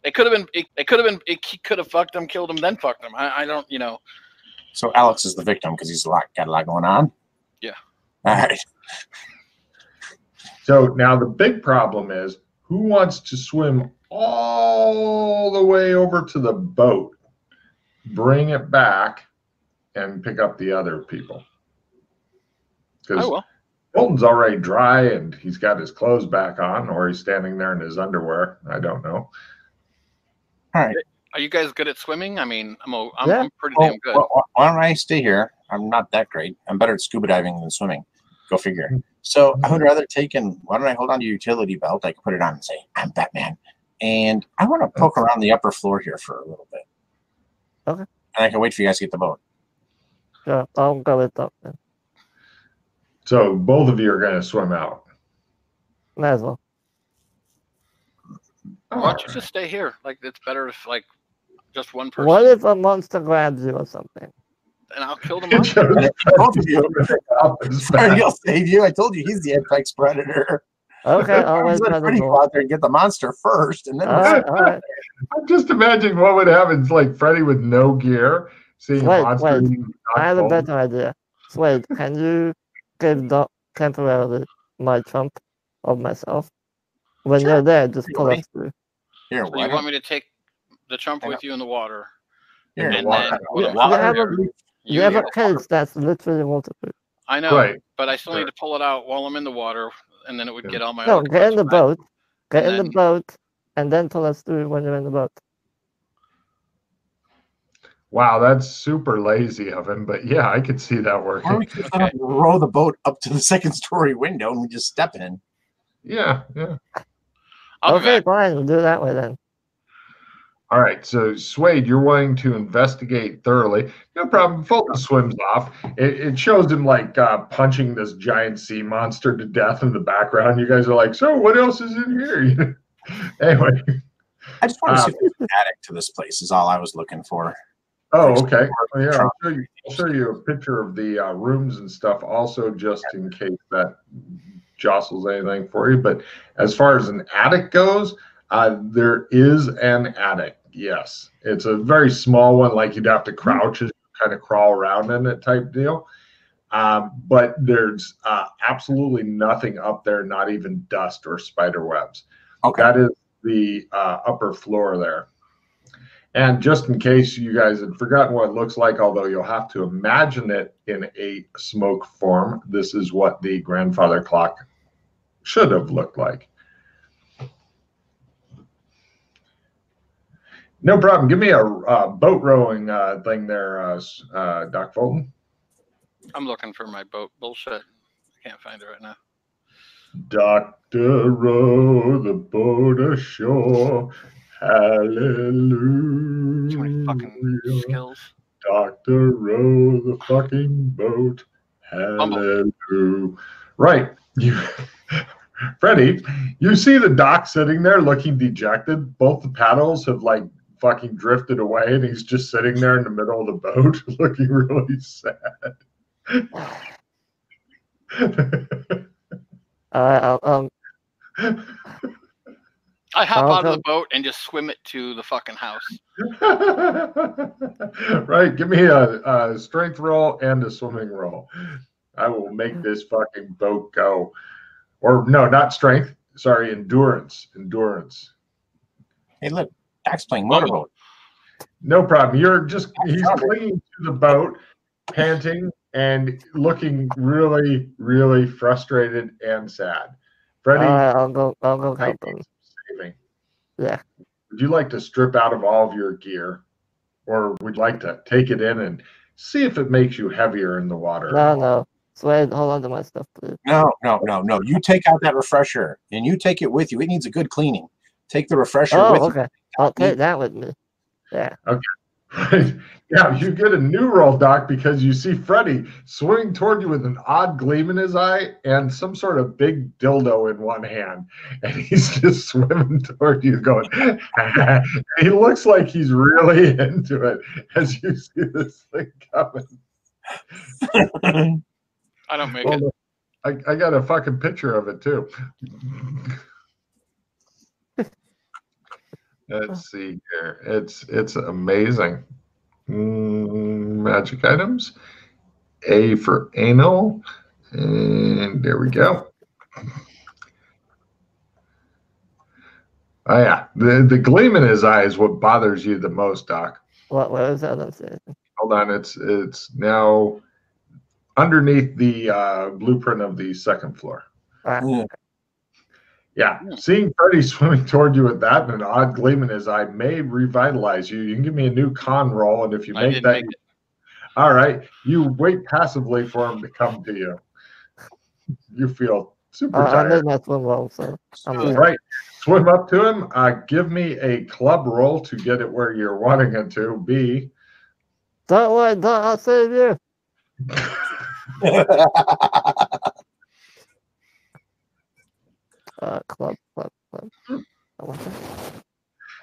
It could have been. It could have been. He could have fucked him, killed him, then fucked him. I don't. So Alex is the victim because he's got a lot going on. Yeah. All right. So now the big problem is who wants to swim all the way over to the boat, bring it back, and pick up the other people? Because Colton's already dry and he's got his clothes back on, or he's standing there in his underwear. I don't know. All right. Are you guys good at swimming? I mean, I'm pretty damn good. Well, why don't I stay here? I'm not that great. I'm better at scuba diving than swimming. Go figure. So I would rather why don't I hold on to your utility belt? I can put it on and say, I'm Batman. And I want to poke around the upper floor here for a little bit. Okay. And I can wait for you guys to get the boat. Sure, I'll go with that then. So both of you are going to swim out. Might as well. Why don't you just stay here? Like, it's better if, like, just one person. What if a monster grabs you or something? And I'll kill the monster. Both of you. He'll save you. I told you he's the apex predator. Okay, I'll wait for Freddy go out there and get the monster first, and then all right. I'm just imagining what would happen. It's like Freddy with no gear, seeing monsters. Wait. I have a better idea. Wait, can you give temporarily my chump of myself? When you're there, just pull us through. Here, so you want me to take the chump with you in the water? Here, and water. then you have a case that's literally waterproof. I know, but I still need to pull it out while I'm in the water, and then it would get all my. No, get in the boat. Get in the boat, and then pull us through when you're in the boat. Wow, that's super lazy of him, but yeah, I could see that working. Or we could row the boat up to the second-story window and we just step in. Yeah. Okay, fine. We'll do it that way then. All right, so Suede, you're wanting to investigate thoroughly. No problem. Fulton swims off. It shows him like punching this giant sea monster to death in the background. You guys are like, so what else is in here? Anyway. I just want to see if there's an attic to this place is all I was looking for. Oh, okay. Well, yeah, I'll show you a picture of the rooms and stuff also just in case that jostles anything for you. But as far as an attic goes, there is an attic. Yes, it's a very small one, like you'd have to crouch and kind of crawl around in it type deal. But there's absolutely nothing up there, not even dust or spider webs. Okay. That is the upper floor there. And just in case you guys had forgotten what it looks like, although you'll have to imagine it in a smoke form, this is what the grandfather clock should have looked like. No problem. Give me a boat rowing thing there, Doc Fulton. I'm looking for my boat. Bullshit. I can't find it right now. Doctor, row the boat ashore. Hallelujah. Too many fucking skills. Doctor, row the fucking boat. Hallelujah. Right. Freddie, you see the doc sitting there looking dejected. Both the paddles have like fucking drifted away, and he's just sitting there in the middle of the boat looking really sad. I hop out of the boat and just swim it to the fucking house. Right. Give me a strength roll and a swimming roll. I will make this fucking boat go. Or no, not strength. Sorry, endurance. Endurance. Hey, look, Doc's playing motorboat. No problem. He's clinging to the boat, panting and looking really, really frustrated and sad. Freddie, I'll go help him. Yeah. Would you like to strip out of all of your gear, or would you like to take it in and see if it makes you heavier in the water? No. Wait, hold on to my stuff, please. No. You take out that refresher, and you take it with you. It needs a good cleaning. Take the refresher with you. Okay. I'll take that with me. Yeah. Okay. Yeah, you get a new roll, Doc, because you see Freddy swimming toward you with an odd gleam in his eye and some sort of big dildo in one hand. And he's just swimming toward you going, he looks like he's really into it as you see this thing coming. I don't make it. I got a fucking picture of it, too. Let's see here. It's amazing. Magic items. A for anal. And there we go. Oh yeah. The gleam in his eye is what bothers you the most, Doc. What is that? I'm saying. Hold on, it's now underneath the blueprint of the second floor. Yeah, seeing Freddy swimming toward you with that and an odd gleam in his eye may revitalize you. You can give me a new con roll, and if you make that, all right, you wait passively for him to come to you. You feel super tired. I made my swim roll, so right. Swim up to him. Give me a club roll to get it where you're wanting it to be. Don't worry, Doc, I'll save you. Club.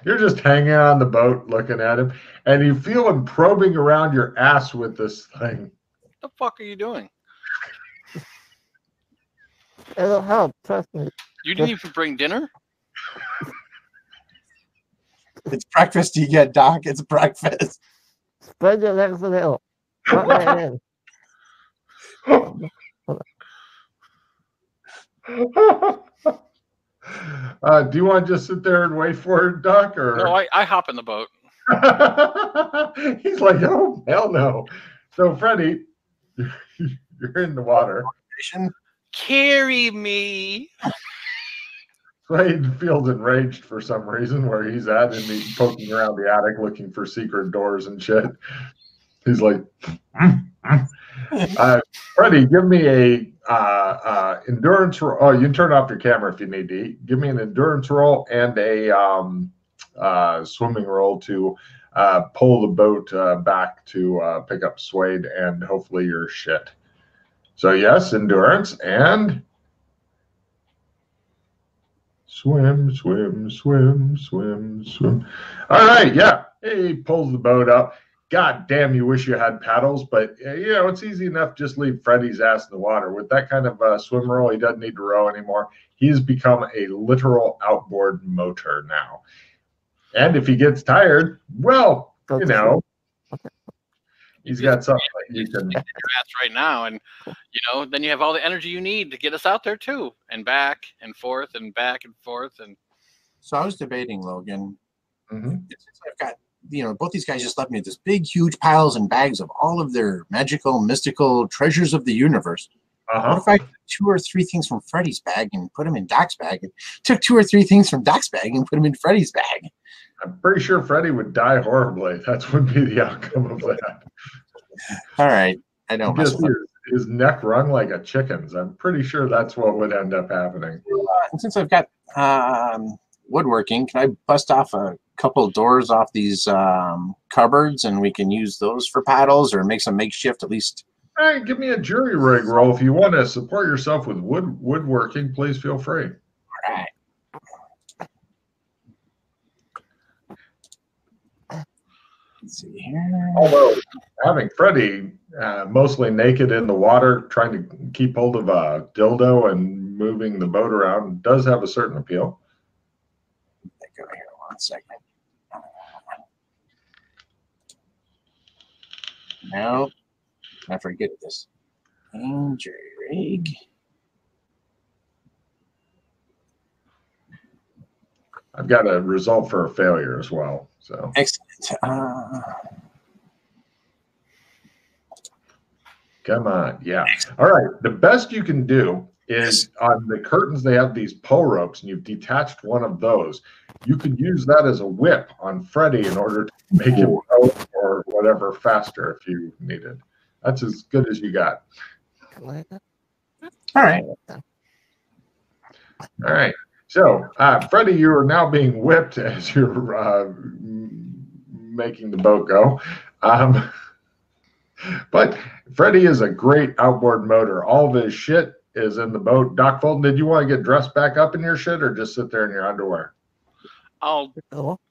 You're just hanging on the boat looking at him, and you feel him probing around your ass with this thing. What the fuck are you doing? It'll help, trust me. You didn't even bring dinner? It's breakfast you get, Doc. It's breakfast. Spread your legs a little. Not right in. Do you want to just sit there and wait for it, Doc? Or no, I hop in the boat. He's like, oh, hell no. So, Freddy, you're in the water. Carry me. Slade feels enraged for some reason where he's at, and he's poking around the attic looking for secret doors and shit. He's like, Freddy, give me a endurance roll. Oh, you can turn off your camera if you need to. Give me an endurance roll and a swimming roll to pull the boat back to pick up Suede and hopefully your shit. So yes, endurance and swim. All right, yeah. He pulls the boat up. God damn, you wish you had paddles, but it's easy enough. Just leave Freddy's ass in the water. With that kind of swim roll, he doesn't need to row anymore. He's become a literal outboard motor now. And if he gets tired, well, he's got something that you can. Your ass right now, and then you have all the energy you need to get us out there too, and back and forth and back and forth. And so I was debating, Logan. Mm-hmm. I've got. Both these guys just left me with this big, huge piles and bags of all of their magical, mystical treasures of the universe. What if I took 2 or 3 things from Freddy's bag and put them in Doc's bag, and took 2 or 3 things from Doc's bag and put them in Freddy's bag? I'm pretty sure Freddy would die horribly. That would be the outcome of that. All right. I know. His neck wrung like a chicken's. I'm pretty sure that's what would end up happening. And since I've got woodworking, can I bust off a couple of doors off these cupboards and we can use those for paddles or make some makeshift at least? All right, give me a jury rig roll. If you want to support yourself with woodworking, please feel free. All right. Let's see here. Although having Freddy mostly naked in the water, trying to keep hold of a dildo and moving the boat around does have a certain appeal. Go here 1 second. No, I forget this. And jury rig. I've got a result for a failure as well. So excellent. Come on, yeah. All right. The best you can do is on the curtains. They have these pull ropes, and you've detached one of those. You could use that as a whip on Freddy in order to make him go or whatever faster if you needed. That's as good as you got. All right. All right. So, Freddy, you are now being whipped as you're making the boat go. But Freddy is a great outboard motor. All of his shit is in the boat. Doc Fulton, did you want to get dressed back up in your shit or just sit there in your underwear? I'll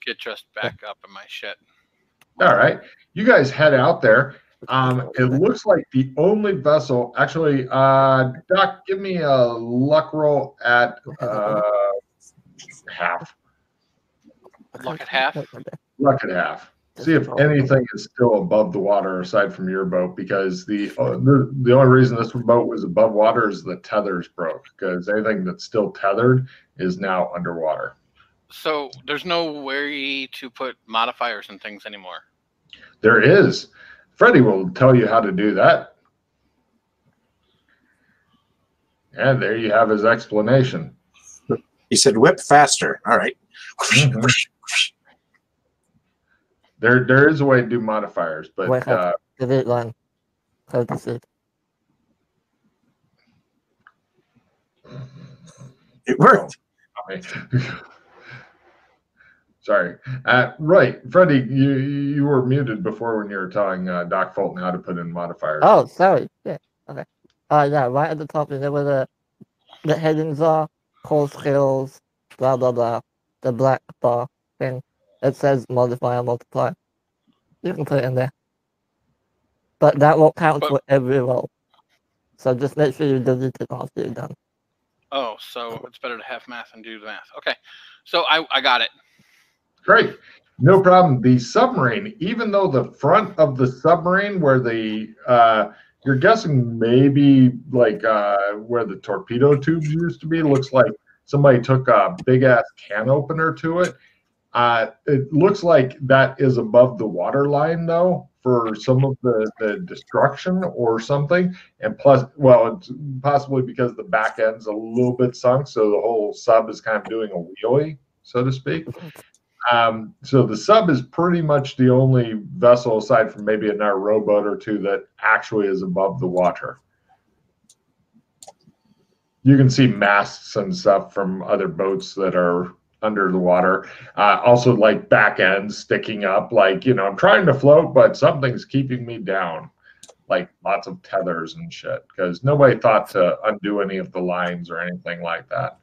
get dressed back up in my shit. All right. You guys head out there. It looks like the only vessel, actually, Doc, give me a luck roll at half. Luck at half. Luck at half. See if anything is still above the water aside from your boat, because the only reason this boat was above water is the tethers broke, because anything that's still tethered is now underwater. So there's no way to put modifiers and things anymore. There is. Freddie will tell you how to do that. And there you have his explanation. He said, whip faster. All right. Mm-hmm. There is a way to do modifiers, but it worked. Sorry. Right. Freddie, you were muted before when you were telling Doc Fulton how to put in modifiers. Oh, sorry. Yeah. Okay. Yeah, right at the top, there were the headings are core skills, blah, blah, blah. The black bar thing. It says modifier, multiply. You can put it in there. But that won't count for every roll. So just make sure you delete it after you're done. Oh, so it's better to have math and do the math. Okay. So I got it. Great. No problem. The submarine, even though the front of the submarine where the you're guessing maybe like where the torpedo tubes used to be, looks like somebody took a big ass can opener to it. It looks like that is above the water line though, for some of the destruction or something. And plus, well, it's possibly because the back end's a little bit sunk, so the whole sub is kind of doing a wheelie, so to speak. So the sub is pretty much the only vessel, aside from maybe another rowboat or two, that actually is above the water. You can see masts and stuff from other boats that are under the water. Also, like back ends sticking up, like, you know, I'm trying to float, but something's keeping me down. Like lots of tethers and shit, because nobody thought to undo any of the lines or anything like that.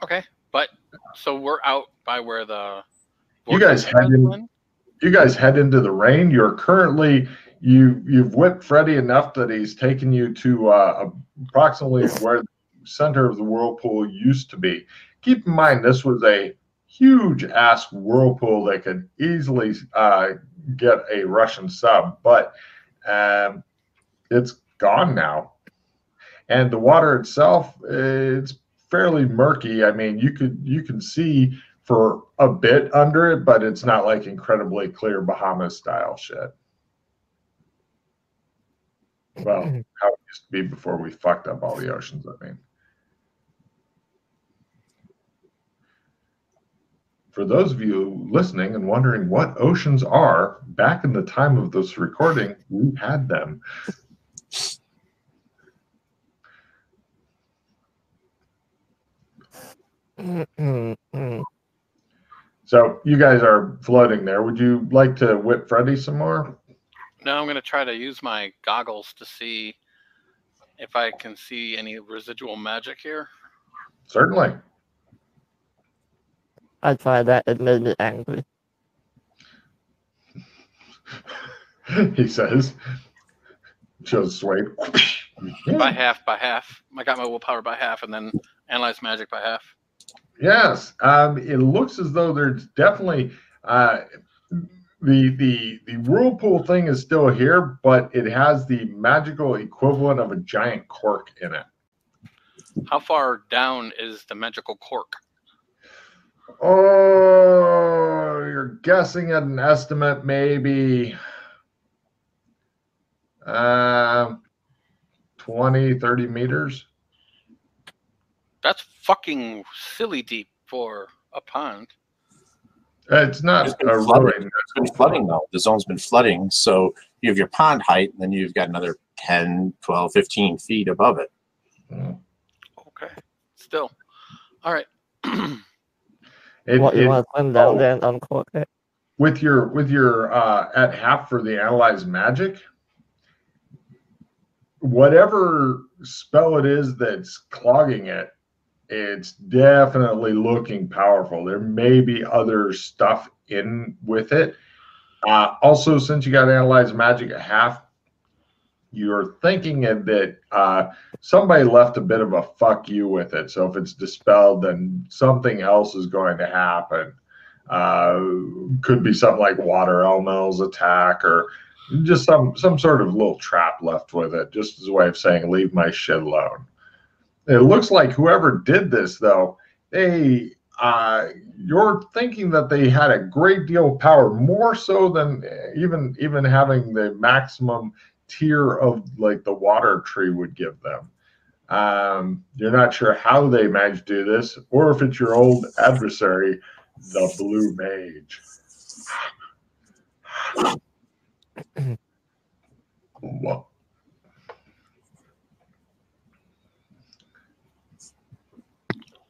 Okay, but so we're out by where the you guys head into the rain. You're currently you've whipped Freddie enough that he's taken you to approximately where the center of the whirlpool used to be. Keep in mind, this was a huge ass whirlpool that could easily get a Russian sub, but it's gone now, and the water itself, it's fairly murky. I mean, you can see for a bit under it, but it's not like incredibly clear Bahamas style shit. Well, how it used to be before we fucked up all the oceans, I mean. For those of you listening and wondering what oceans are, back in the time of this recording, we had them. So you guys are floating there. Would you like to whip Freddie some more? No, I'm going to try to use my goggles to see if I can see any residual magic here. Certainly. I tried that. It made me angry. He says. Shows sway. By half. I got my willpower by half, and then analyze magic by half. Yes. It looks as though there's definitely the whirlpool thing is still here, but it has the magical equivalent of a giant cork in it. How far down is the magical cork? Oh, you're guessing at an estimate, maybe 20, 30 meters. That's fucking silly deep for a pond. It's not It's been flooding, though. The zone's been flooding. So you have your pond height, and then you've got another 10, 12, 15 feet above it. Okay. Still. All right. You want to swim down there and uncork it? With your at half for the analyze magic, whatever spell it is that's clogging it, it's definitely looking powerful. There may be other stuff in with it. Also, since you got analyze magic at half, you're thinking that somebody left a bit of a fuck you with it. So if it's dispelled, then something else is going to happen. Could be something like water elementals attack, or just some sort of little trap left with it, just as a way of saying, leave my shit alone. It looks like whoever did this, though, you're thinking that they had a great deal of power, more so than even having the maximum tier of like the water tree would give them. You're not sure how they managed to do this, or if it's your old adversary, the Blue Mage.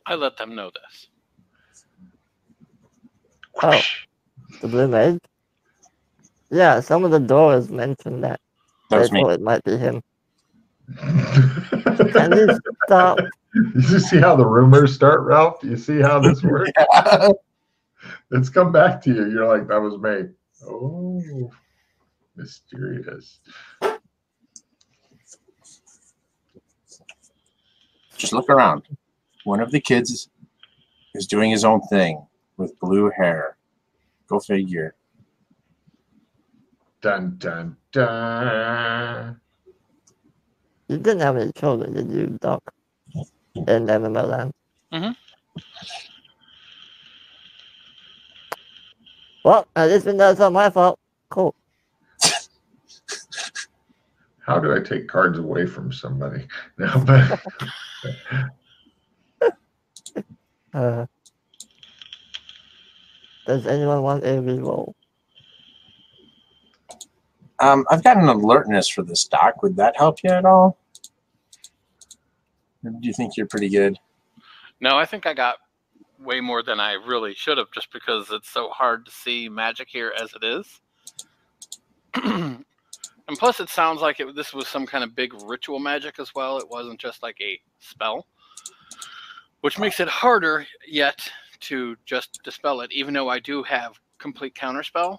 I let them know this. Oh, the Blue Mage? Yeah, some of the doors mentioned that. That was They me. thought it might be him. Can you stop? You see how the rumors start, Ralph? You see how this works? Yeah. It's come back to you. You're like, that was me. Oh, mysterious. Just look around. One of the kids is doing his own thing with blue hair. Go figure. Dun, dun, dun. You didn't have any children, did you, Doc? In MMO Land? Mm-hmm. Well, at least we know it's not my fault. Cool. How do I take cards away from somebody? No, but Does anyone want a reroll? I've got an alertness for this, Doc. Would that help you at all? Or do you think you're pretty good? No, I think I got way more than I really should have, just because it's so hard to see magic here as it is. And plus, it sounds like this was some kind of big ritual magic as well. It wasn't just like a spell, which makes it harder yet to just dispel it, even though I do have complete counterspell.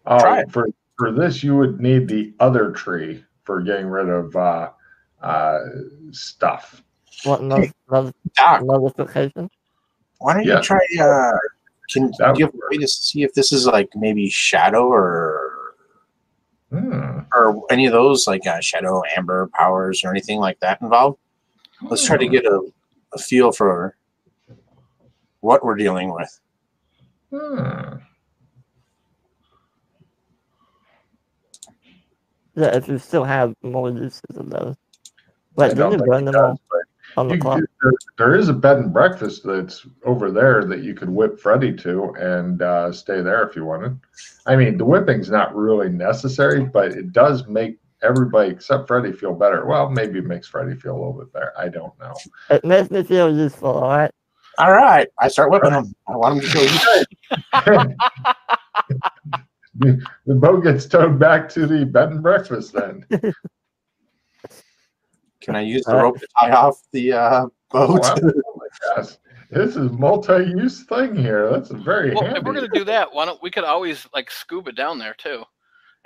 oh, for this, you would need the other tree for getting rid of stuff. What Doc, notification? why don't Yeah. you try? Can That you have would a way to see if this is like maybe shadow or any of those like shadow, amber powers or anything like that involved? Let's try to get a feel for what we're dealing with. Yeah, if you still have more uses of those. I Wait, don't didn't you think burn it them does, all on the clock? there is a bed and breakfast that's over there that you could whip Freddy to and stay there if you wanted. I mean, the whipping's not really necessary, but it does make everybody except Freddy feel better. Well, maybe it makes Freddy feel a little bit better. I don't know. It makes me feel useful, all right? All right, I start whipping them. I want them to feel useful. The boat gets towed back to the bed and breakfast then. Can I use the rope to tie off the boat? Oh, absolutely, yes. This is multi-use thing here. That's very Well, handy. if we're gonna do that, why don't we could always like scuba down there too,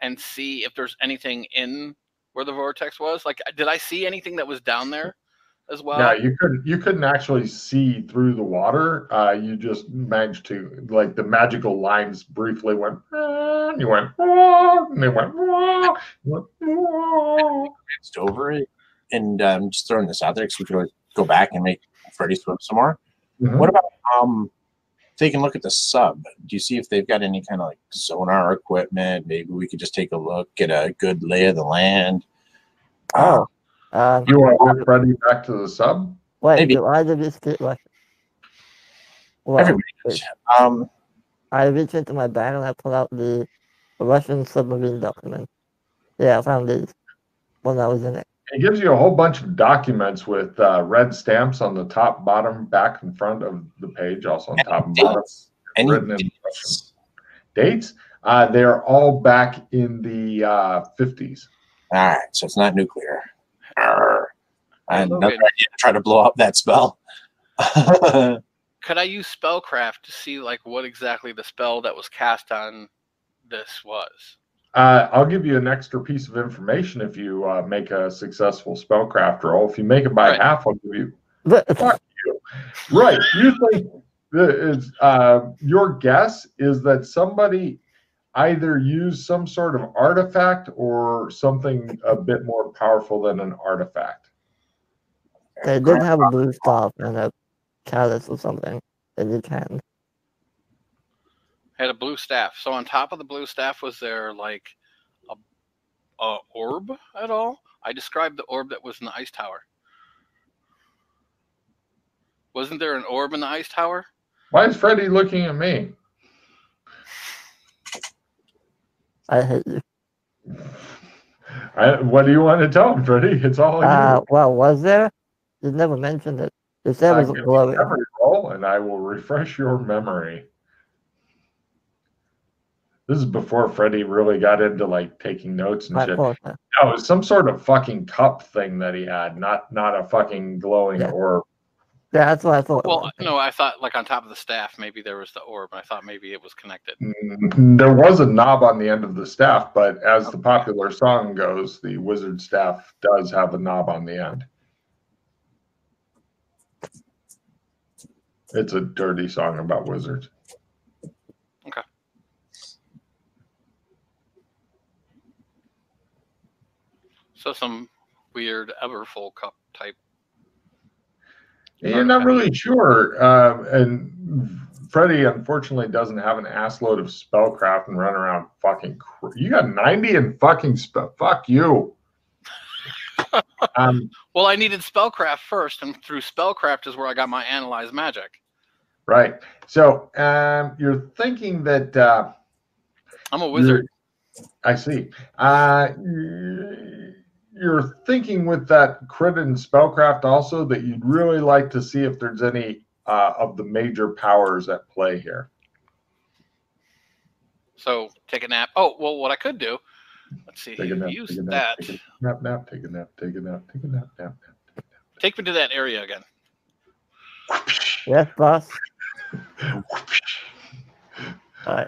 and see if there's anything in where the vortex was. Like, did I see anything that was down there as well? No, you couldn't actually see through the water. You just managed to, like, the magical lines briefly went, and you went, and they went, you went, Glanced over it, and I'm just throwing this out there because we could always go back and make Freddy swim some more. Mhm. What about taking a look at the sub? Do you see if they've got any kind of like sonar equipment? Maybe we could just take a look, get a good lay of the land. Oh. You want to whip Freddy back to the sub? Wait, maybe. do either of you speak Russian? Well, Everybody does. I reached into my bag and I pulled out the Russian submarine document. Yeah, I found these when I was in it. It gives you a whole bunch of documents with red stamps on the top, bottom, back, and front of the page, also on top and bottom. Any Written in Russian. Dates? They're all back in the 50s. All right, so it's not nuclear. I had Logan, another idea to try to blow up that spell. could I use spellcraft to see like what exactly the spell that was cast on this was? I'll give you an extra piece of information if you make a successful spellcraft roll. If you make it by half, I'll give you. Fuck you. Right. You think your guess is that somebody either used some sort of artifact or something a bit more powerful than an artifact. They did have a blue staff and a chalice or something. They did hand. Had a blue staff. So on top of the blue staff, was there like a orb at all? I described the orb that was in the ice tower. Wasn't there an orb in the ice tower? Why is Freddie looking at me? I hate you. What do you want to tell him, Freddie? It's all you. Well, was there? You never mentioned it. You said it was glowing. Memory roll, and I will refresh your memory. This is before Freddie really got into like taking notes and shit. No, it was some sort of fucking cup thing that he had, not a fucking glowing orb. Yeah, that's what I thought. Well, no, I thought like on top of the staff, maybe there was the orb. I thought maybe it was connected. There was a knob on the end of the staff, but as the popular song goes, the wizard staff does have a knob on the end. It's a dirty song about wizards. Okay. So some weird Everfull cup type. You're not really sure. And Freddie, unfortunately, doesn't have an assload of spellcraft and run around fucking. You got 90 in fucking spell. Fuck you. Well, I needed spellcraft first, and through spellcraft is where I got my analyze magic. Right. So you're thinking that I'm a wizard. I see. You're thinking with that crit and spellcraft also that you'd really like to see if there's any of the major powers at play here. So take a nap. Oh, well, what I could do, let's see, take a nap, use take a that. Take a nap, take a nap, take a nap, take a nap, nap. Take me to that area again. Yes, boss. I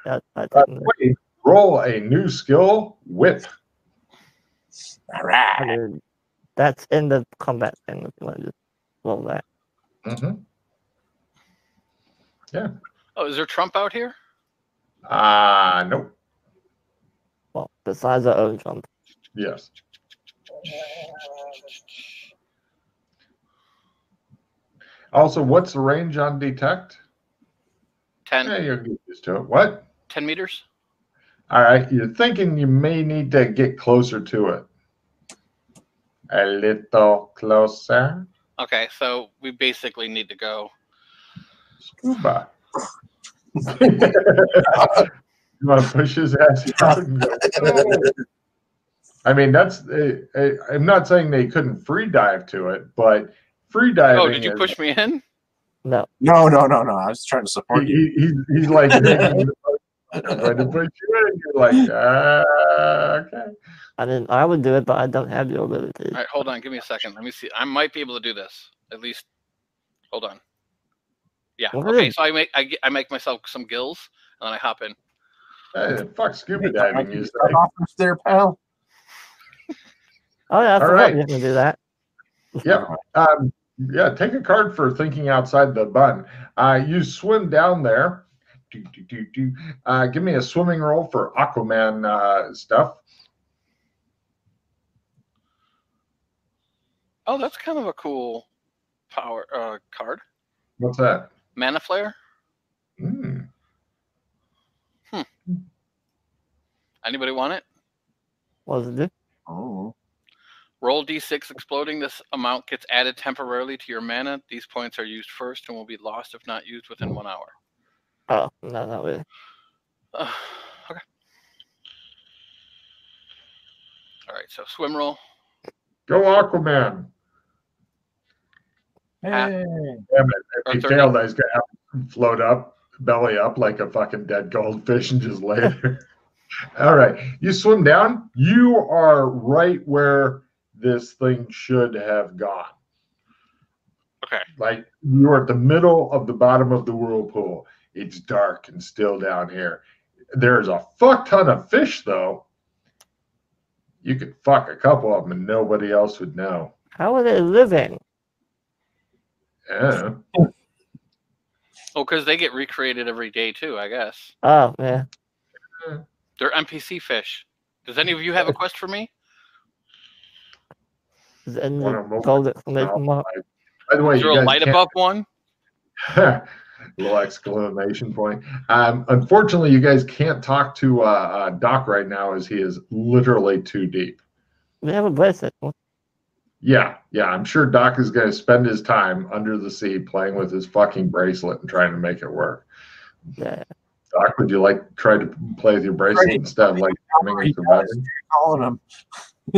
roll a new skill, whip. All right. I mean, that's in the combat thing. If you want to just roll that. Mm-hmm. Yeah. Oh, is there Trump out here? Nope. Well, besides our own Trump. Yes. Also, what's the range on detect? 10. Yeah, you're used to it. What? 10 meters. All right. You're thinking you may need to get closer to it. A little closer. Okay, so we basically need to go. Scuba. You want to push his ass out and go, oh. I mean, that's. I'm not saying they couldn't free dive to it, but free diving. Oh, did you push me in? No. No. I was trying to support you. He's like, I'm going to push you in. You're like, okay. I mean, I would do it, but I don't have the ability. All right, hold on. Give me a second. Let me see. I might be able to do this. At least, hold on. Yeah. Okay. So I make myself some gills, and then I hop in. Hey, fuck scuba diving. You start off there, pal. Oh yeah, I forgot right. you can do that. Yep. Yeah. Take a card for thinking outside the bun. You swim down there. Give me a swimming roll for Aquaman stuff. Oh, that's kind of a cool power card. What's that? Mana Flare. Anybody want it? What does it do? Oh. Roll d6 exploding. This amount gets added temporarily to your mana. These points are used first and will be lost if not used within 1 hour. Oh, no, not really. Okay. All right, so swim roll. Go Aquaman. Hey. Damn it. If he failed, I was going to have to float up, belly up like a fucking dead goldfish and just lay there. All right. You swim down. You are right where this thing should have gone. Okay. Like you're at the middle of the bottom of the whirlpool. It's dark and still down here. There's a fuck ton of fish, though. You could fuck a couple of them and nobody else would know. How are they living? Yeah. Oh, because they get recreated every day too, I guess. Oh, yeah. They're NPC fish. Does any of you have a quest for me? Is any One of them. gold exclamation mark? By the way, Is there you a guys light can't. above one? Little exclamation point. Unfortunately, you guys can't talk to Doc right now as he is literally too deep. We have a bracelet. Yeah. I'm sure Doc is going to spend his time under the sea playing with his fucking bracelet and trying to make it work. Yeah. Doc, would you like to try to play with your bracelet instead of like swimming and surviving? Calling him.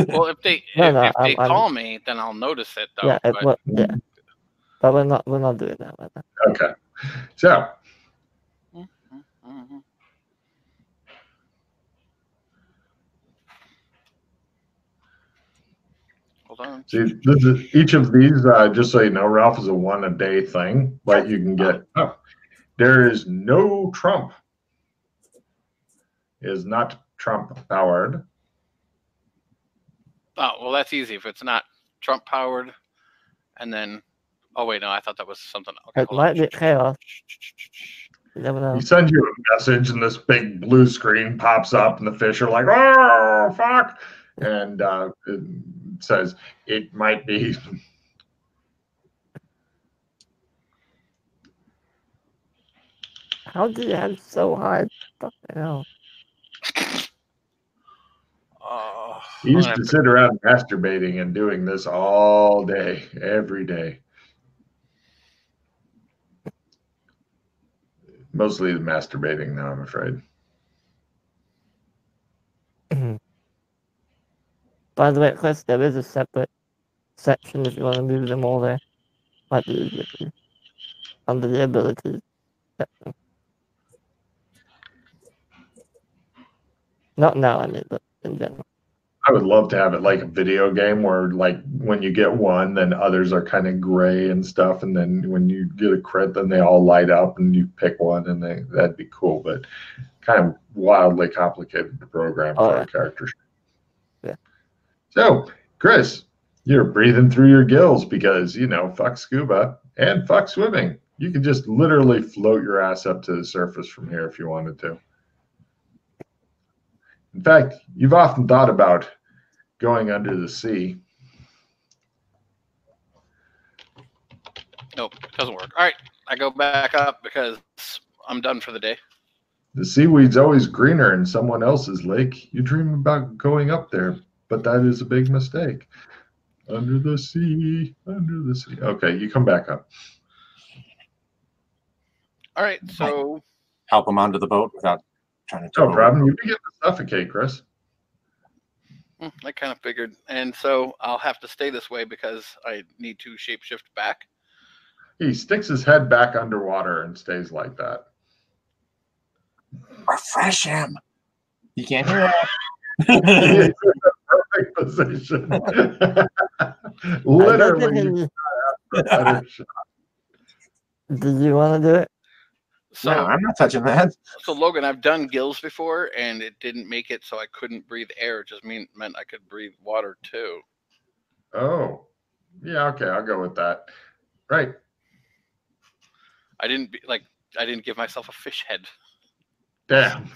Well, if they No, if they call me, then I'll notice it though. Yeah, but... yeah. But we're not doing that right now. Okay. So hold on. see, this is each of these. Just so you know, Ralph is a 1-a-day thing, but you can get. Oh, there is no Trump. It is not Trump powered. Oh, well, that's easy. If it's not Trump powered, and then, oh wait, no, I thought that was something. Okay, It might be chaos. You never know. He sends you a message, and this big blue screen pops up, and the fish are like, "Oh fuck!" And it says it might be. How do you have so hard? Fucking hell. He used to sit around masturbating and doing this all day, every day. Mostly the masturbating now, I'm afraid. By the way, Chris, there is a separate section if you want to move them all there. Might be easier for you. Under the abilities section. Not now, I mean, but in general. I would love to have it like a video game where, like, when you get one, then others are kind of gray and stuff, and then when you get a crit, then they all light up, and you pick one, and that'd be cool. But kind of wildly complicated to program for a character. Yeah. So, Chris, you're breathing through your gills because fuck scuba and fuck swimming. You could just literally float your ass up to the surface from here if you wanted to. In fact, you've often thought about going under the sea. Nope, it doesn't work. All right, I go back up because I'm done for the day. The seaweed's always greener in someone else's lake. You dream about going up there, but that is a big mistake. Under the sea, under the sea. Okay, you come back up. All right, so help him onto the boat without trying to. No problem. You begin to suffocate, Chris. I kind of figured, and so I'll have to stay this way because I need to shapeshift back. He sticks his head back underwater and stays like that. Refresh him. You can't hear it. Perfect position. Literally. Did you want to do it? So, no, I'm not touching that. So, Logan, I've done gills before, and it didn't make it, so I couldn't breathe air. It just meant I could breathe water, too. Oh. Yeah, okay, I'll go with that. Right. I didn't give myself a fish head. Damn.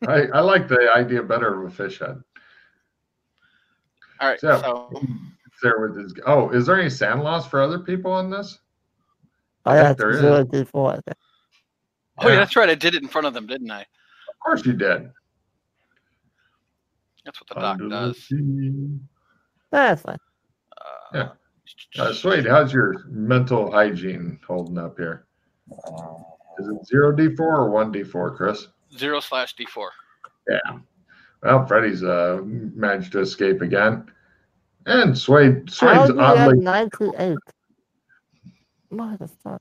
I like the idea better of a fish head. All right, so there with his, is there any sand loss for other people on this? I think there is. Before. Oh, yeah, that's right. I did it in front of them, didn't I? Of course you did. That's what the doc does. That's fine. Yeah. Sweet. How's your mental hygiene holding up here? Is it 0D4 or 1D4, Chris? 0/D4. Yeah. Well, Freddy's managed to escape again. And Swade's oddly... 98. Motherfucker.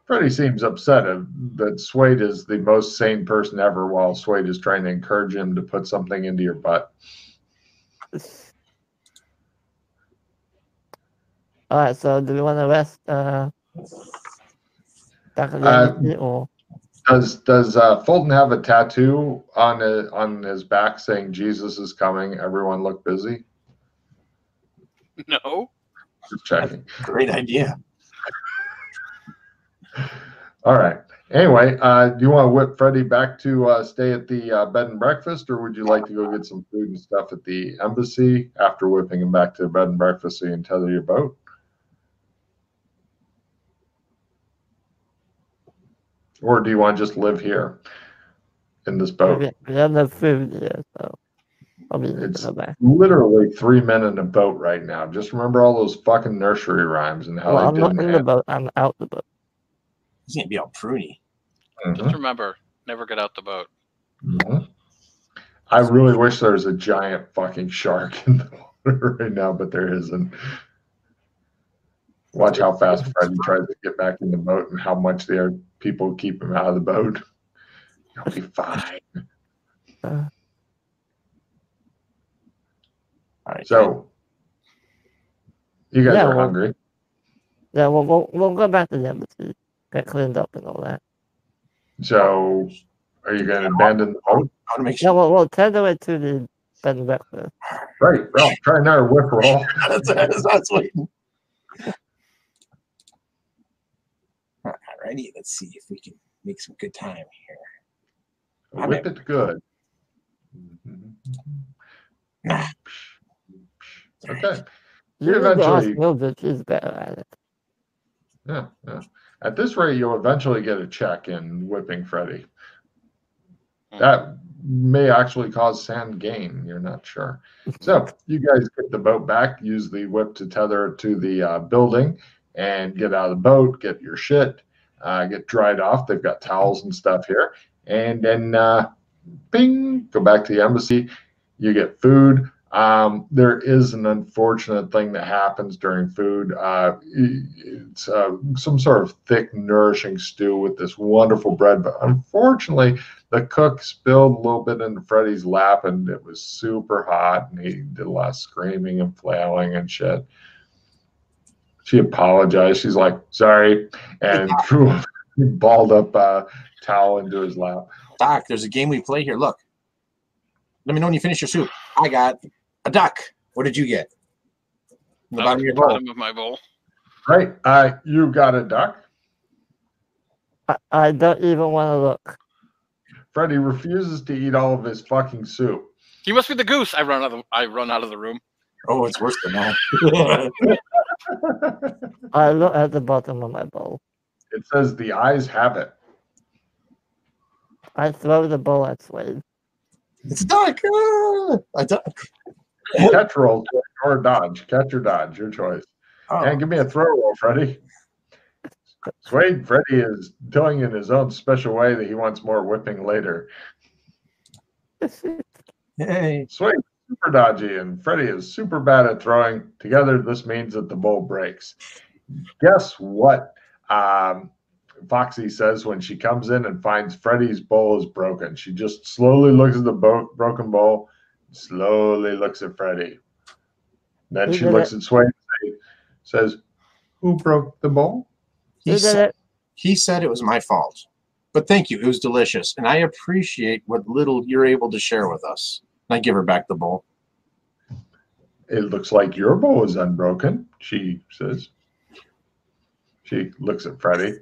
Freddy seems upset that Swade is the most sane person ever while Swade is trying to encourage him to put something into your butt. All right, so do we want to rest? Does Fulton have a tattoo on his back saying "Jesus is coming"? Everyone look busy. No. Just checking. Great idea. All right. Anyway, do you want to whip Freddie back to stay at the bed and breakfast, or would you like to go get some food and stuff at the embassy after whipping him back to the bed and breakfast so you can tether your boat? Or do you want to just live here in this boat? We have no food here, so I'll be able to It's go back. literally 3 men in a boat right now. Just remember all those fucking nursery rhymes and how Well, I'm they not didn't in the boat. I'm out the boat. He's gonna be all pruny. Just remember, never get out the boat. Mhm. I really wish there was a giant fucking shark in the water right now, but there isn't. Watch how fast Freddy tries to get back in the boat and how much the other people keep him out of the boat. You'll be fine. Uh, All right. So, you guys Yeah, are well- hungry. Yeah, we'll go back to the embassy, get cleaned up and all that. So, are you going to abandon the boat? I want to make Yeah, sure. we'll tend to it to the bed and breakfast. Right. Well, try another whip roll. That's waiting. Alrighty, let's see if we can make some good time here. Whip it good. Nah. Okay. You Eventually- need to ask Mildred, she's better at it. Yeah. At this rate, you'll eventually get a check in whipping Freddy. That may actually cause Sand gain. You're not sure. So you guys get the boat back, use the whip to tether it to the building, and get out of the boat, get your shit, get dried off. They've got towels and stuff here. And then, bing, go back to the embassy. You get food. There is an unfortunate thing that happens during food. It's some sort of thick, nourishing stew with this wonderful bread. But unfortunately, the cook spilled a little bit into Freddy's lap, and it was super hot, and he did a lot of screaming and flailing and shit. She apologized. She's like, sorry, and threw a balled up towel into his lap. Doc, there's a game we play here. Look. Let me know when you finish your soup. I got a duck. What did you get? In the bottom of your bowl. Bottom of my bowl. Right. You got a duck? I don't even want to look. Freddy refuses to eat all of his fucking soup. He must be the goose. I run out of the room. Oh, it's worse than that. I look at the bottom of my bowl. It says the eyes have it. I throw the bowl at Slade. It's a duck. A duck. Catch roll or dodge. Catch or dodge, your choice. Oh. And give me a throw roll, Freddy. Freddy is doing in his own special way that he wants more whipping later. Hey. Swade is super dodgy, and Freddy is super bad at throwing. Together, this means that the bowl breaks. Guess what? Foxy says when she comes in and finds Freddy's bowl is broken. She just slowly looks at the broken bowl, slowly looks at Freddy. Then she looks at Swade and says, who broke the bowl? He said it was my fault. But thank you. It was delicious. And I appreciate what little you're able to share with us. And I give her back the bowl. It looks like your bowl is unbroken, she says. She looks at Freddy.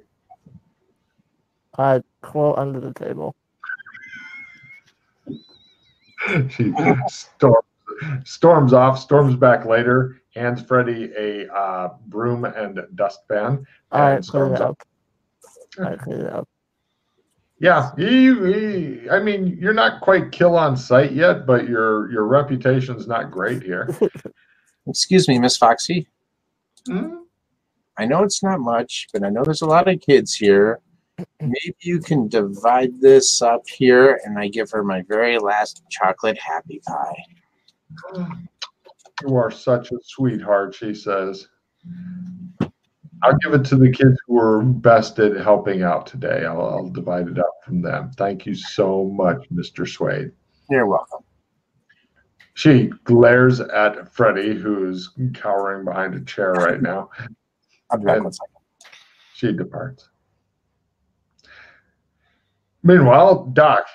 I crawl under the table. She storms off, storms back later, hands Freddy a broom and dustpan, and storms up. I clean it up. Yeah, I mean, you're not quite kill on sight yet, but your reputation's not great here. Excuse me, Miss Foxy. Hmm? I know it's not much, but I know there's a lot of kids here. Maybe you can divide this up here, and I give her my very last chocolate happy pie. You are such a sweetheart, she says. I'll give it to the kids who were best at helping out today. I'll divide it up from them. Thank you so much, Mr. Swade. You're welcome. She glares at Freddy, who's cowering behind a chair right now. I'll be back one second. She departs. Meanwhile, Doc,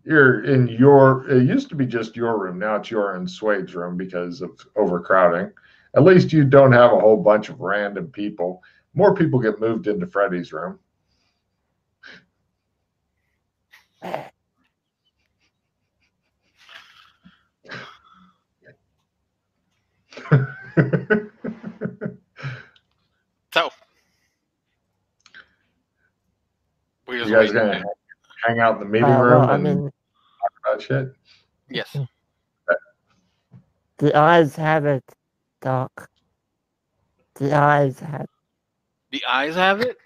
you're in your. It used to be just your room. Now it's your and Swade's room because of overcrowding. At least you don't have a whole bunch of random people. More people get moved into Freddy's room. So, You guys gonna hang out in the meeting room well, I and mean, talk about shit? yes. the eyes have it, Doc. The eyes have it. The eyes have it?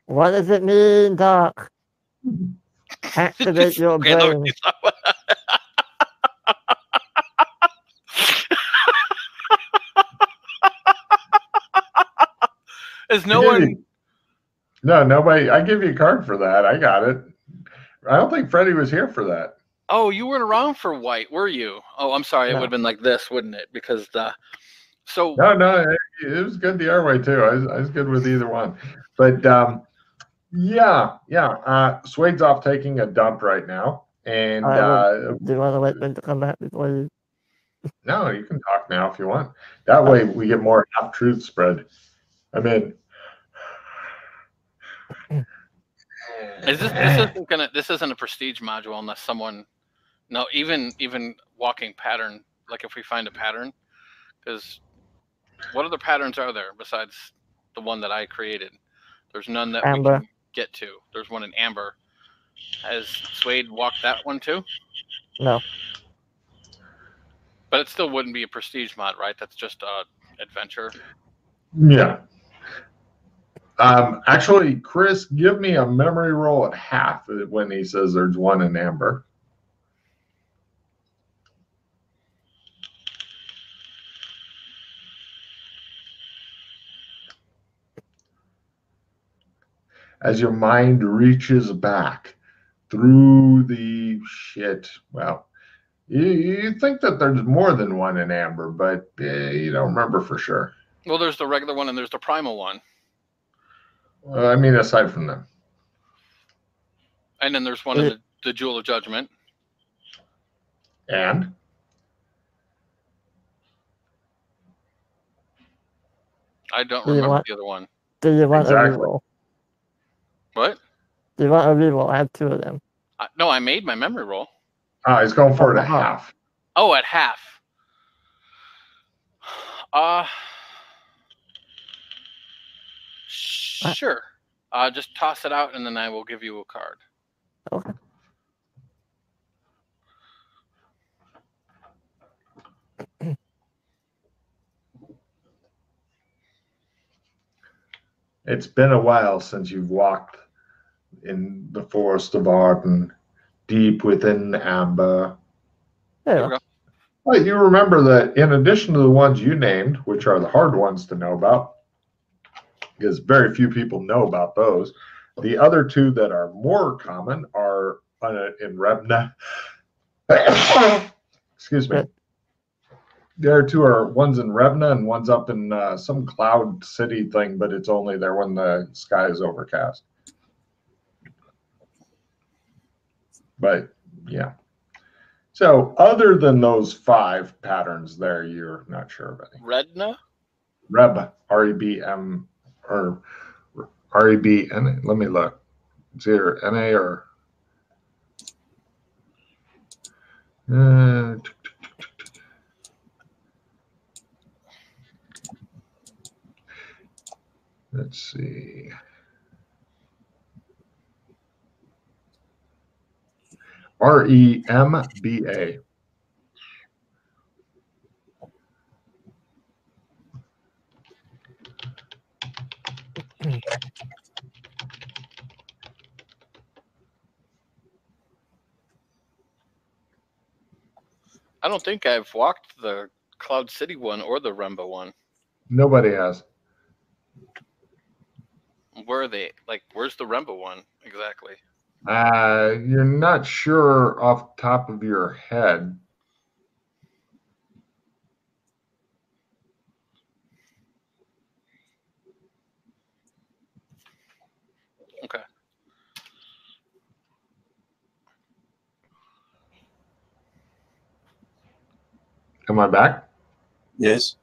What does it mean, Doc? Activate your Okay, let brain. me- Is no one. No, nobody. I give you a card for that. I got it. I don't think Freddie was here for that. Oh, you weren't around for white, were you? Oh, I'm sorry. It No. would have been like this, wouldn't it? Because the. So. No, it was good the our way too. I was good with either one. But yeah. Swade's off taking a dump right now, and Do you want to wait for him to come back before you? no, you can talk now if you want. That way we get more half truth spread. I mean, Is this isn't a prestige module unless someone. No, even walking pattern. Like if we find a pattern, because what other patterns are there besides the one that I created? There's none that Amber. we can get to. There's one in amber. Has Swade walked that one too? No. But it still wouldn't be a prestige mod, right? That's just adventure. yeah. Actually, Chris, give me a memory roll at half when he says there's one in amber. As your mind reaches back through the shit, well, you think that there's more than one in amber, but you don't remember for sure. Well, there's the regular one and there's the primal one. I mean, aside from them. And then there's one in the Jewel of Judgment. And? I don't remember the other one. Do you want a reroll? What? Do you want a reroll? I have two of them. No, I made my memory roll. He's going for it at half. Oh, at half. Sure. Just toss it out and then I will give you a card. Okay. It's been a while since you've walked in the forest of Arden, deep within amber. Yeah. Well, you remember that in addition to the ones you named, which are the hard ones to know about, because very few people know about those, the other two that are more common are in Rebna. Excuse me. There are two are one's in Revna and one's up in some cloud city thing, but it's only there when the sky is overcast. But yeah. So other than those 5 patterns there, you're not sure of any. Redna? Reb, R-E-B-M, or R-E-B-N. Let me look. It's either N-A or... let's see. R-E-M-B-A. I don't think I've walked the Cloud City one or the Remba one. Nobody has. Where are they? Like, where's the Remba one exactly? You're not sure off the top of your head. Okay. Am I back? Yes.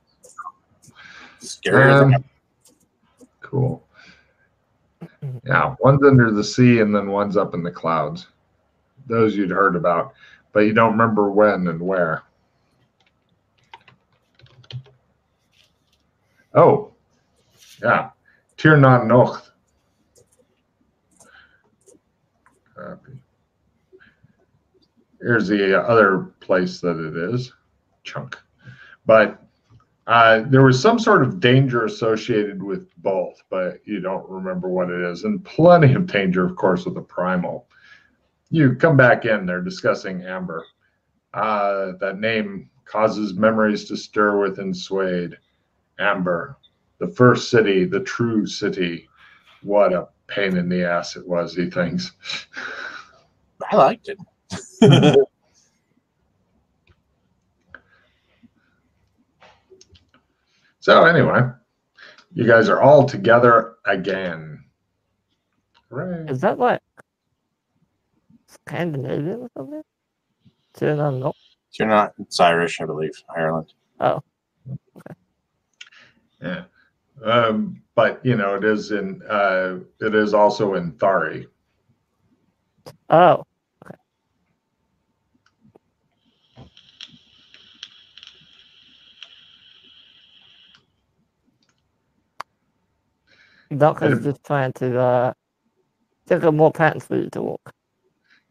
Scary. Cool. Yeah, one's under the sea and then one's up in the clouds. Those you'd heard about, but you don't remember when and where. Oh, yeah. Tir na Nocht. Copy. Here's the other place that it is. Chunk. But there was some sort of danger associated with both, but you don't remember what it is. And plenty of danger, of course, with the primal. You come back in, they're discussing Amber. That name causes memories to stir within Suede. Amber, the first city, the true city. What a pain in the ass it was, he thinks. I liked it. So anyway, you guys are all together again. Hooray. Is that like Scandinavian or something? No. You're not. It's Irish, I believe. Ireland. Oh. Yeah. But it is also in Thari. Oh. Okay. Doc is just trying to think of more patterns for you to walk.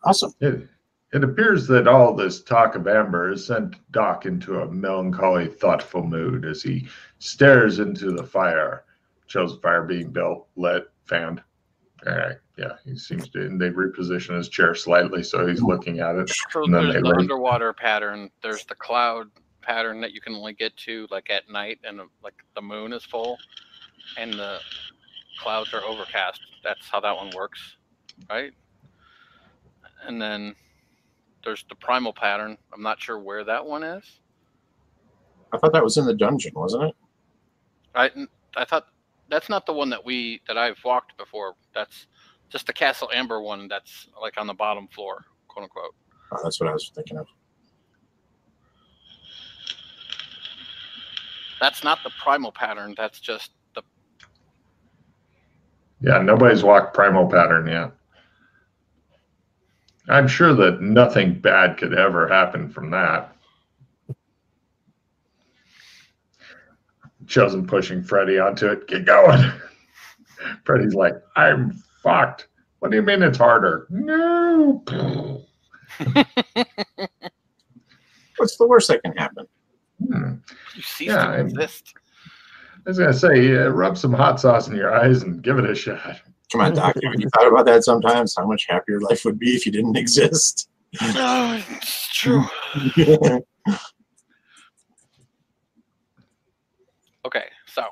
Awesome. It appears that all this talk of Amber has sent Doc into a melancholy, thoughtful mood as he stares into the fire. Shows the fire being built, lit, fanned. Yeah, he seems to. And they reposition his chair slightly, so he's looking at it. So and then there's they the underwater pattern. There's the cloud pattern that you can only get to like at night, and like the moon is full, and the clouds are overcast. That's how that one works, right? And then there's the primal pattern. I'm not sure where that one is. I thought that was in the dungeon, wasn't it? I thought that's not the one that I've walked before. That's just the Castle Amber one. That's like on the bottom floor, quote unquote. Oh, that's what I was thinking of. That's not the primal pattern. That's just the. Yeah, nobody's walked primal pattern yet. I'm sure that nothing bad could ever happen from that. Shows him pushing Freddy onto it. Get going. Freddy's like, I'm fucked. What do you mean it's harder? No. What's the worst that can happen? You cease to exist. I was going to say, rub some hot sauce in your eyes and give it a shot. Come on, Doc. Have you thought about that sometimes? How much happier life would be if you didn't exist? Oh, it's true. Okay, so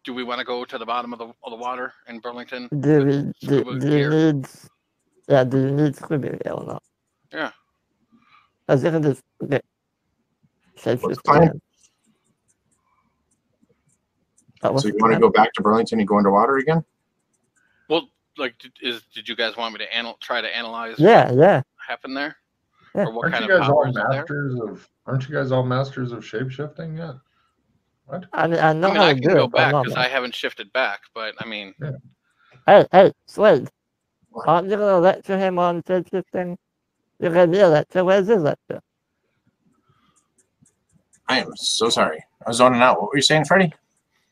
do we want to go to the bottom of the water in Burlington? Do you need scuba gear or not? Yeah. As you can just get shapeshift. So you want to go back to Burlington and go underwater again? Well, like, did you guys want me to try to analyze? Yeah. What happened there? Yeah. Or what kind of powers Aren't you guys all masters of shapeshifting yet? What? I know how I to can do go it, back because I haven't shifted back. But I mean, Hey, Slade, aren't you gonna lecture him on shapeshifting? You're gonna be a lecture. Where's his lecture? I am so sorry. I was zoning out. What were you saying, Freddy?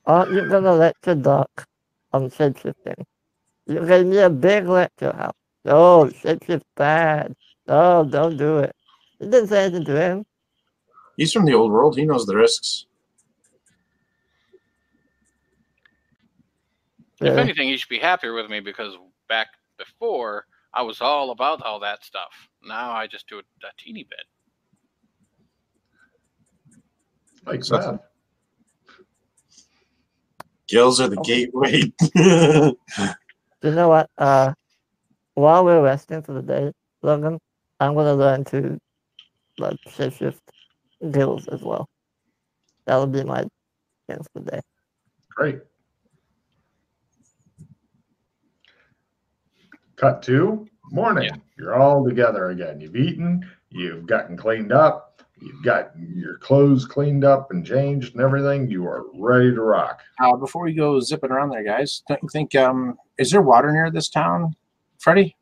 Aren't you gonna lecture Doc on shapeshifting? You gave me a big lecture. How? Oh, shapeshift bad. Oh, don't do it. You didn't say anything to him. He's from the old world. He knows the risks. If anything, he should be happier with me because back before I was all about all that stuff. Now I just do it a teeny bit. Like that. Gills are the gateway. You know what? While we're resting for the day, Logan, I'm gonna learn to shapeshift gills as well. That'll be my chance for the day. Great. Cut to Morning. Yeah. You're all together again. You've eaten. You've gotten cleaned up. You've got your clothes cleaned up and changed and everything. You are ready to rock. Before we go zipping around there, guys, don't you think, is there water near this town, Freddie?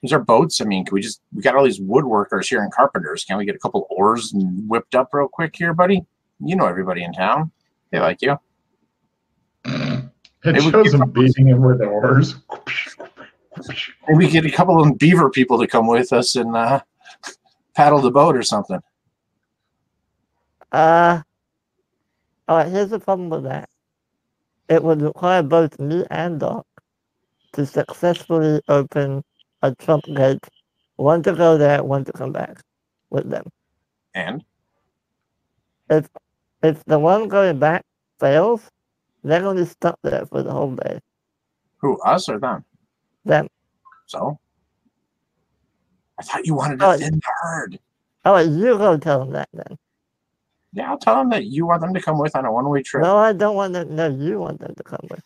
Is there boats? I mean, we got all these woodworkers here and carpenters. Can we get a couple oars and whipped up real quick here, buddy? You know everybody in town. They like you. It shows them beating him with oars. Maybe we get a couple of beaver people to come with us and paddle the boat or something. All right, here's the problem with that. It would require both me and Doc to successfully open a trunk gate, one to go there, one to come back with them. And? If the one going back fails, they're going to be stuck there for the whole day. Who, us or them? Them. So? I thought you wanted to thin the herd. Oh, you go tell them that then. Yeah, I'll tell them that you want them to come with on a one-way trip. No, I don't want them. No, you want them to come with.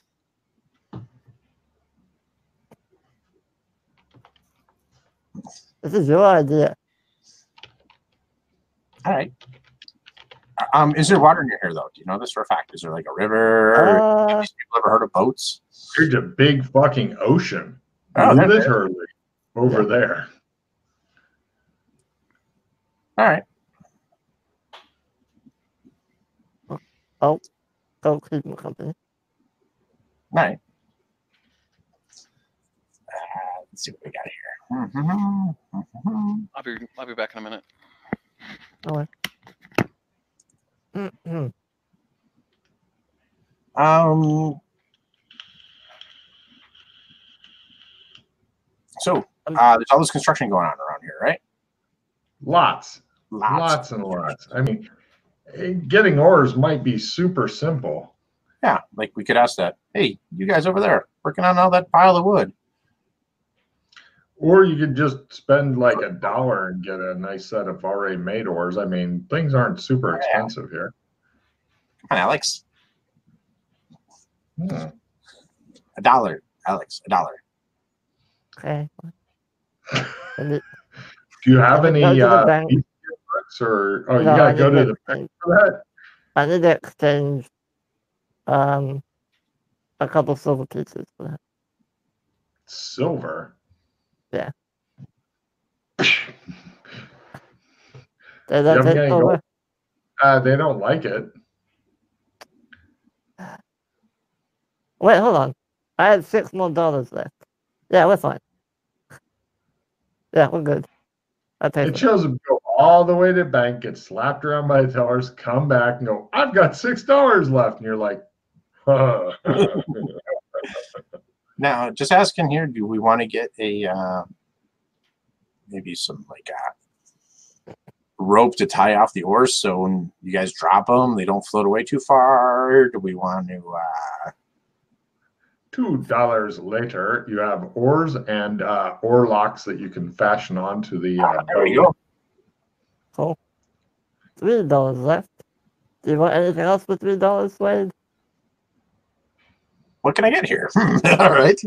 This is your idea. All right. Is there water near here, though? Do you know this for a fact? Is there like a river? Have these people ever heard of boats? There's a big fucking ocean. Oh, literally over there. All right. Oh, go keep them company. All right. Let's see what we got here. I'll be back in a minute. All right. So there's all this construction going on around here, right? Lots and lots. I mean, getting oars might be super simple. Yeah, like we could ask that. Hey, you guys over there working on all that pile of wood. Or you could just spend like $1 and get a nice set of already made oars. I mean, things aren't super expensive here. Come on, Alex. $1, Alex, $1. Okay. Do you have any or you gotta go to the bank for that? I need to exchange a couple silver pieces for that. Silver? Yeah. They don't take silver? They don't like it. Wait, hold on. I had $6 more left. Yeah, we're fine. Yeah, we're good. It shows them go all the way to the bank, get slapped around by the tellers, come back and go, I've got $6 left. And you're like, huh. Now, just asking here, do we want to get a maybe some like rope to tie off the oars so when you guys drop them, they don't float away too far? Do we want to... $2 later, you have oars and oar locks that you can fashion onto the there you go. Cool. $3 left. Do you want anything else with $3, Wade? What can I get here? All right.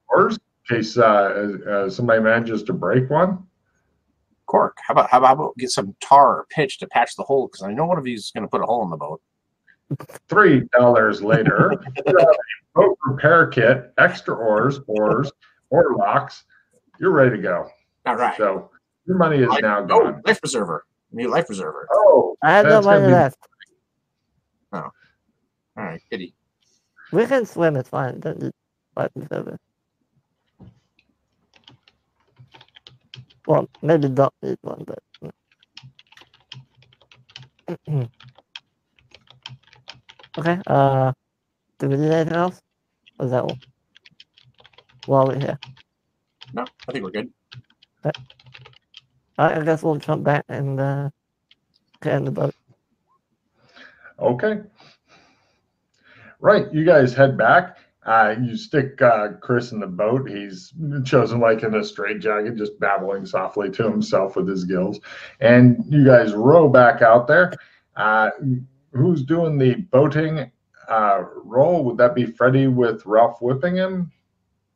Oars, in case somebody manages to break one. Cork. How about get some tar or pitch to patch the hole? Because I know one of these is going to put a hole in the boat. $3 later, boat repair kit, extra oars, oar locks. You're ready to go. All right. So your money is now gone. Life preserver. I need a life preserver. Oh, I have no money left. Oh. All right, kitty. We can swim, it's fine. Don't need life preserver. Well, maybe Doc needs one, but... Okay, do we need anything else? Or is that all? While we're here. No, I think we're good. Okay. Alright, I guess we'll jump back and get in the boat. Okay. Right, you guys head back. You stick Chris in the boat. He's chosen like in a straitjacket, just babbling softly to himself with his gills. And you guys row back out there. Who's doing the boating role? Would that be Freddie with Ralph whipping him?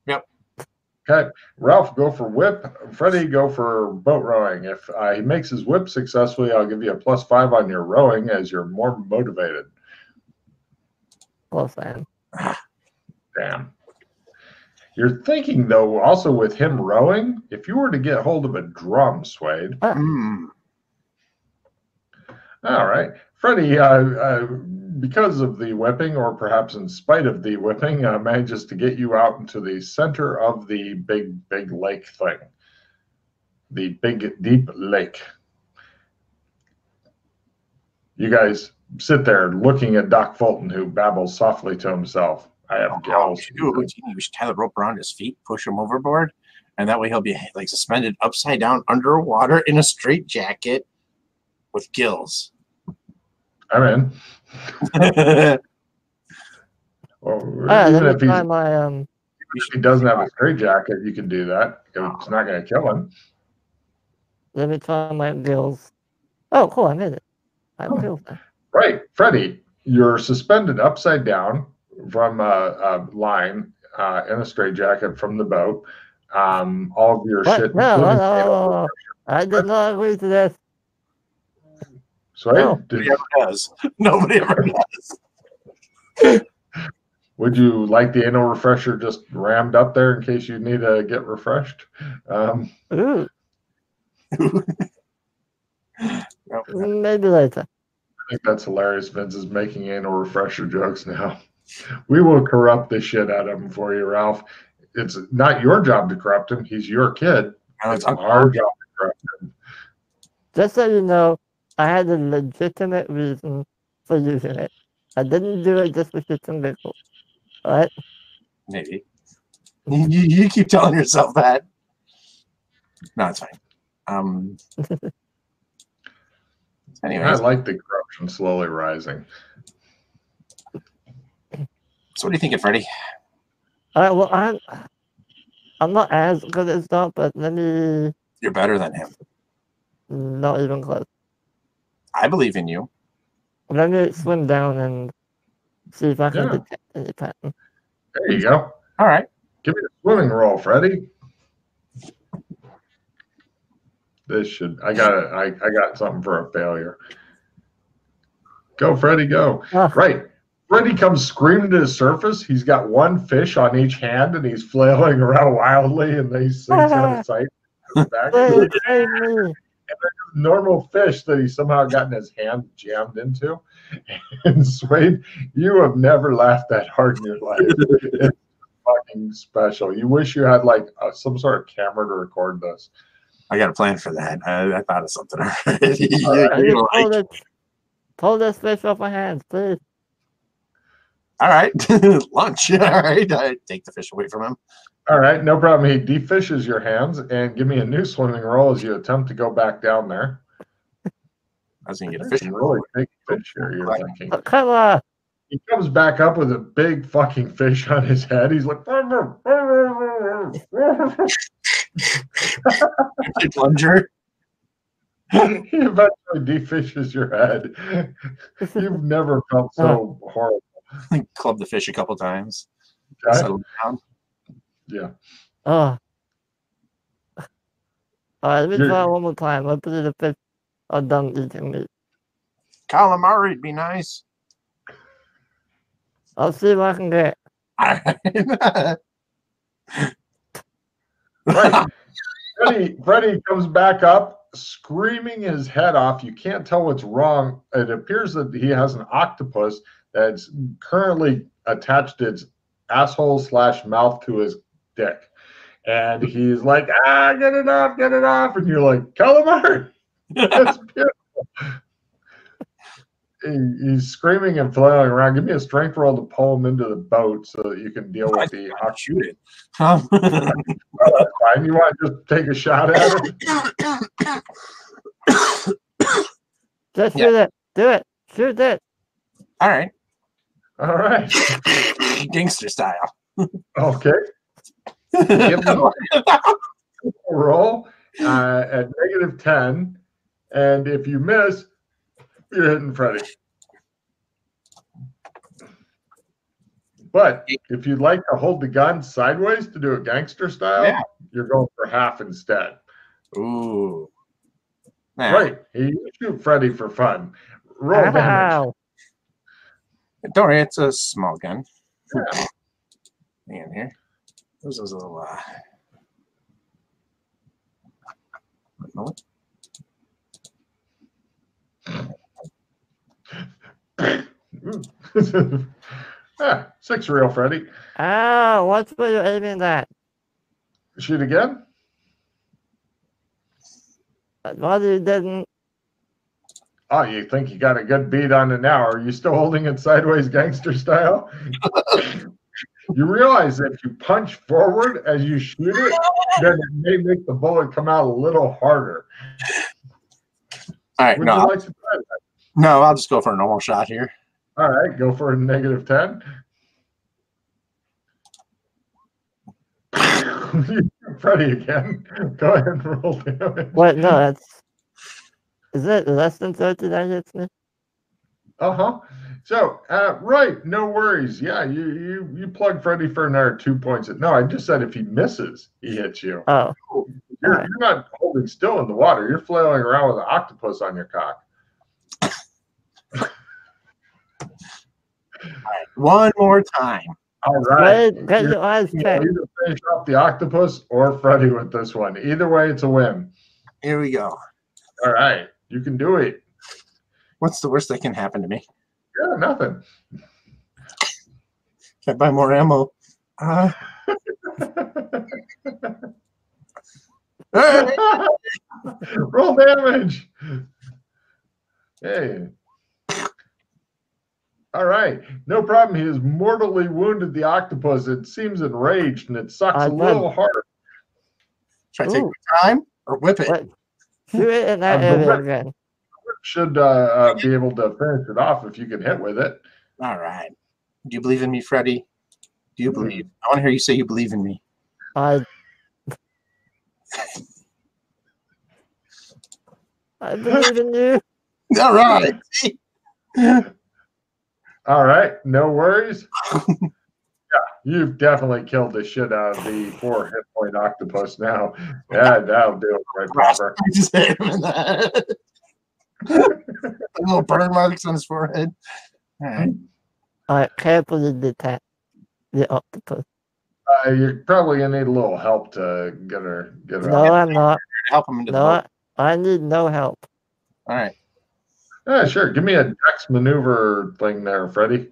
Yep. Okay, Ralph, go for whip. Freddie, go for boat rowing. If he makes his whip successfully, I'll give you a +5 on your rowing as you're more motivated. Close then. Damn. You're thinking, though, also with him rowing, if you were to get hold of a drum, Suede. Mm. All right. Freddie, because of the whipping, or perhaps in spite of the whipping, manages to get you out into the center of the big lake thing. The big, deep lake. You guys sit there looking at Doc Fulton, who babbles softly to himself. I have gals. We should tie the rope around his feet, push him overboard, and that way he'll be like suspended upside down underwater in a straitjacket with gills. I'm in. Well, even if he doesn't have a straitjacket, you can do that. It's not going to kill him. Let me try my gills. Oh, cool! I made it. I'm gills. Right, Freddie, you're suspended upside down from a line in a straitjacket from the boat. All of your shit. No. I did not agree to this. Sorry? Nobody ever does. Nobody ever does. Would you like the anal refresher just rammed up there in case you need to get refreshed? Maybe later. I think that's hilarious. Vince is making anal refresher jokes now. We will corrupt the shit out of him for you, Ralph. It's not your job to corrupt him. He's your kid. It's our job to corrupt him. Just so you know, I had a legitimate reason for using it. I didn't do it just for shits and giggles. All right? Maybe. You keep telling yourself that. No, it's fine. Anyways. I like the corruption slowly rising. So what are you thinking, Freddie? All right, well, I'm not as good as Doc, but let me... You're better than him. Not even close. I believe in you. Let me swim down and see if I can detect any pattern. There you go. All right. Give me a swimming roll, Freddie. This should. I got something for a failure. Go, Freddie, go. Right. Freddie comes screaming to the surface. He's got one fish on each hand, and he's flailing around wildly, and he sinks out of sight. Back. And normal fish that he somehow gotten his hand jammed into. And Suede, you have never laughed that hard in your life. It's fucking special. You wish you had like some sort of camera to record this. I got a plan for that. I thought of something already. Pull this fish off my hands, please. All right. Lunch. All right. I take the fish away from him. All right, no problem. He defishes your hands and give me a new swimming roll as you attempt to go back down there. I was going to get a fish. Really big fish here, you're thinking. Come on. He comes back up with a big fucking fish on his head. He's like, plunger. He eventually defishes your head. You've never felt so horrible. Club the fish a couple times. Okay. Settle down. Yeah. All right, let me try one more time. Let's put the fish are done eating meat. Calamari would be nice. I'll see if I can get. Right. Freddie comes back up, screaming his head off. You can't tell what's wrong. It appears that he has an octopus that's currently attached its asshole/mouth to his dick. And he's like, get it off. And you're like, calamari. That's beautiful. He's screaming and flailing around. Give me a strength roll to pull him into the boat so that you can deal with the shoot it. Well, that's fine. You want to just take a shot at it? Just shoot it. Do it. Shoot it. All right. Gangster style. Okay. Give me a roll at -10. And if you miss, you're hitting Freddie. But if you'd like to hold the gun sideways to do it gangster style, you're going for half instead. Ooh. Nah. Right. You shoot Freddy for fun. Roll damage. Don't worry, it's a small gun. Yeah. In here. This is a little yeah, 6 real, Freddy. Ah, what's what you're aiming at? Shoot again? What you didn't? Oh, you think you got a good beat on it now? Are you still holding it sideways gangster style? You realize that if you punch forward as you shoot it, then it may make the bullet come out a little harder. All right, Would you like to try that? No, I'll just go for a normal shot here. All right, go for a -10. Freddy again. Go ahead and roll damage. Wait, no, that's. Is it less than 30 that hits me? Uh-huh. So, right, no worries. Yeah, you plug Freddy for another 2 points. No, I just said if he misses, he hits you. Oh. You're not holding still in the water. You're flailing around with an octopus on your cock. One more time. All right. Wait, get your eyes checked. Either finish off the octopus or Freddy with this one. Either way, it's a win. Here we go. All right. You can do it. What's the worst that can happen to me? Yeah, nothing. Can't buy more ammo. Roll damage. Hey. All right. No problem. He has mortally wounded the octopus. It seems enraged and it sucks a little hard. Should I take my time or whip it? Wait. Shoot it in that area again. Should be able to finish it off if you can hit with it. All right. Do you believe in me, Freddy? Do you believe? I want to hear you say you believe in me. I believe in you. All right. All right. No worries. Yeah, you've definitely killed the shit out of the 4 hit point octopus now. Yeah, that'll do it right proper. I just hit him in the head. Little burn marks on his forehead. All right. I carefully detect the octopus. You're probably gonna need a little help to get her. No, I'm not. Help him into the No, boat. I need no help. All right. Yeah, sure. Give me a dex maneuver thing there, Freddy.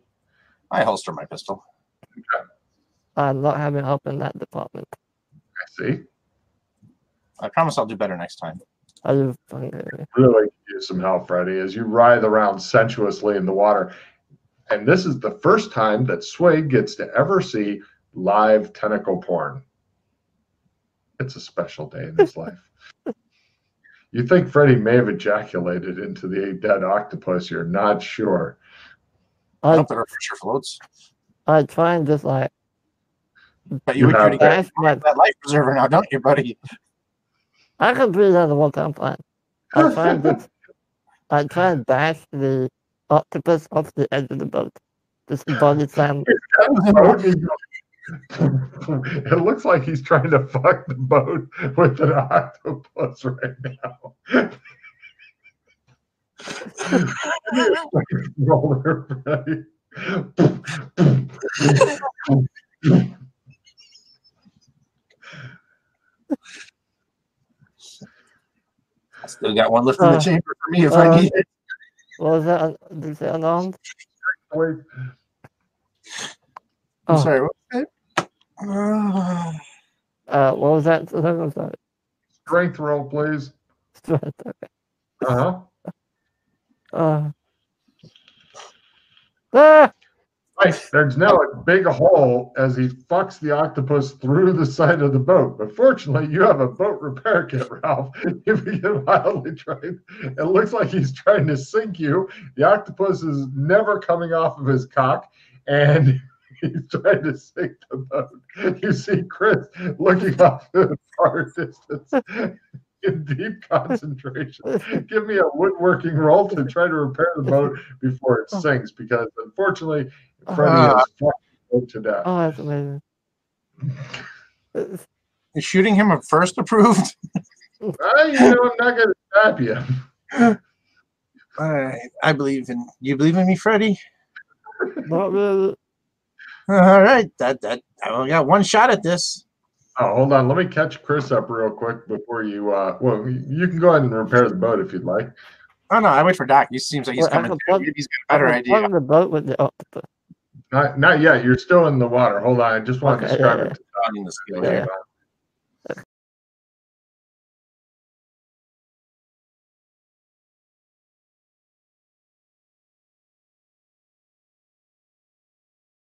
I holster my pistol. I'm not having help in that department. I see. I promise I'll do better next time. Are you Really use some help, Freddy, as you writhe around sensuously in the water. And this is the first time that Swade gets to ever see live tentacle porn. It's a special day in his life. You think Freddy may have ejaculated into the dead octopus. You're not sure. I hope that our future floats. I try and just like. But you would try to get that life preserver now, don't you, buddy? I can breathe underwater. I'm fine. I try and bash the octopus off the edge of the boat. Just body slam. It looks like he's trying to fuck the boat with an octopus right now. Roller, Freddy. Still got one left in the chamber for me if I need it. What was that? Did you say unarmed? Wait. I'm sorry. What was that? I'm sorry. Strength roll, please. Strength. Okay. Right, there's now a big hole as he fucks the octopus through the side of the boat. But fortunately, you have a boat repair kit, Ralph. You begin wildly trying. It looks like he's trying to sink you. The octopus is never coming off of his cock, and he's trying to sink the boat. You see Chris looking off in the far distance in deep concentration. Give me a woodworking roll to try to repair the boat before it sinks, because unfortunately, Freddy has fucked to death. Oh, that's amazing. Is shooting him a first approved? You know, I'm not going to stop you. All right. I believe in you. Believe in me, Freddie? Not really. All right. That I only got one shot at this. Oh, hold on. Let me catch Chris up real quick before you. Well, you can go ahead and repair the boat if you'd like. Oh no, I wait for Doc. He seems like he's coming through. Maybe he's got a better idea. On the boat with the octopus. Not yet. You're still in the water. Hold on. I just want to describe it to Doc. In the skill Yeah. here.